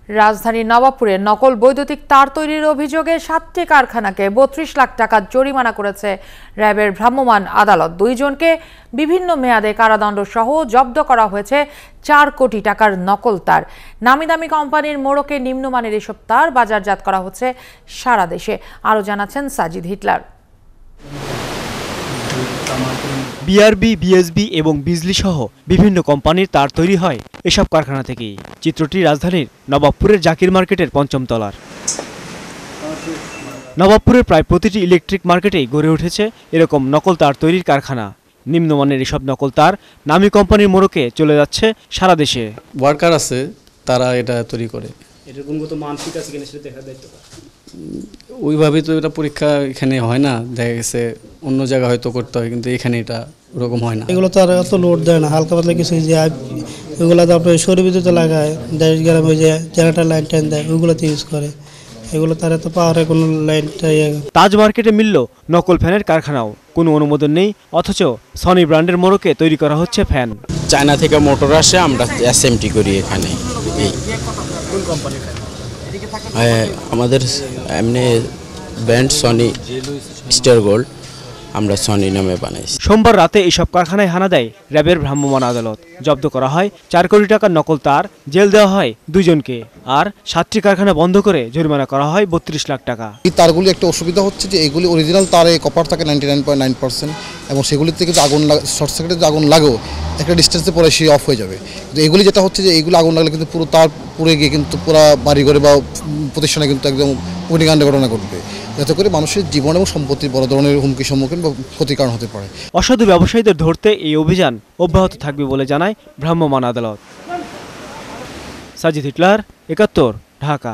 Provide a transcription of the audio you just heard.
রাজধানীর নবাবপুরে নকল বৈদ্যুতিক তার তৈরির অভিযোগে 7টি কারখানাকে 32 লাখ টাকা জরিমানা করেছে র্যাবের ভ্রাম্যমাণ আদালত। 2 জনকে বিভিন্ন মেয়াদে কারাদণ্ড সহ জব্দ করা হয়েছে 4 কোটি টাকার নকল তার। নামি দামি কোম্পানির মোড়কে নিম্নমানের এসব তার বাজারজাত করা হচ্ছে সারা দেশে। আরও জানাচ্ছেন সাজিদ হিটলার। বিআরবি, বিএসবি এবং বিজলি সহ বিভিন্ন কোম্পানির তার তৈরি হয় এসব কারখানা থেকেই। চিত্রটি রাজধানীর নবাবপুরের জাকির মার্কেটের 5ম তলার। নবাবপুরের প্রায় প্রতিটি ইলেকট্রিক মার্কেটেই গড়ে উঠেছে এরকম নকল তার তৈরির কারখানা। নিম্নমানের এসব নকল তার নামী কোম্পানির মোড়কে চলে যাচ্ছে সারা দেশে। ওয়ার্কার আছে, তারা এটা তৈরি করে। এটার গুণগত মান ঠিক আছে কিনা সেটা দেখার দায়িত্ব ওইভাবে তো এটা পরীক্ষা এখানে হয় না, দেখা গেছে অন্য জায়গায় হয়তো করতে হয়, কিন্তু এখানে এটা ওরকম হয় না। এগুলো তো আর এত লোড দেয় না, হালকা পাতলা কিছু যে ওইগুলো তো আপনার সৌর বিদ্যুৎ লাগায়, দেশ গ্রামে যে জেনারেটর লাইন টাইন দেয় ওইগুলোতে ইউজ করে। এগুলো তার এত পাওয়ারে কোনো লাইনটাই। তাজ মার্কেটে মিলল নকল ফ্যানের কারখানাও। কোনো অনুমোদন নেই, অথচ সনি ব্র্যান্ডের মোড়কে তৈরি করা হচ্ছে ফ্যান। চায়না থেকে মোটর আসে, আমরা এসএমটি করি এখানে। আমাদের এমনি ব্র্যান্ড সনি স্টার গোল্ড, আমরা সনি নামে বানাইছি। সোমবার রাতে এসব কারখানায় হানা দেয় র্যাবের ভ্রাম্যমাণ আদালত। জব্দ করা হয় 4 কোটি টাকার নকল তার, জেল দেওয়া হয় 2 জনকে, আর 7টি কারখানা বন্ধ করে জরিমানা করা হয় 32 লাখ টাকা। এই তারগুলি একটা অসুবিধা হচ্ছে যে এগুলি অরিজিনাল তারে কপার থাকে 99.9%, এবং সেগুলির থেকে যে আগুন শর্ট সার্কিটে যে আগুন লাগেও একটা ডিস্টেন্সে পরে সে অফ হয়ে যাবে। কিন্তু এগুলি যেটা হচ্ছে যে এগুলো আগুন লাগলে কিন্তু পুরো তার পুড়ে গিয়ে কিন্তু পুরো বাড়িঘরে বা প্রতিষ্ঠানে কিন্তু একদম অগ্নিকাণ্ডের ঘটনা ঘটবে, যাতে করে মানুষের জীবন এবং সম্পত্তির বড় ধরনের হুমকির সম্মুখীন বা ক্ষতির কারণ হতে পারে। অসাধু ব্যবসায়ীদের ধরতে এই অভিযান অব্যাহত থাকবে বলে জানায় ভ্রাম্যমাণ আদালত। সাজিদ হিটলার, 71, ঢাকা।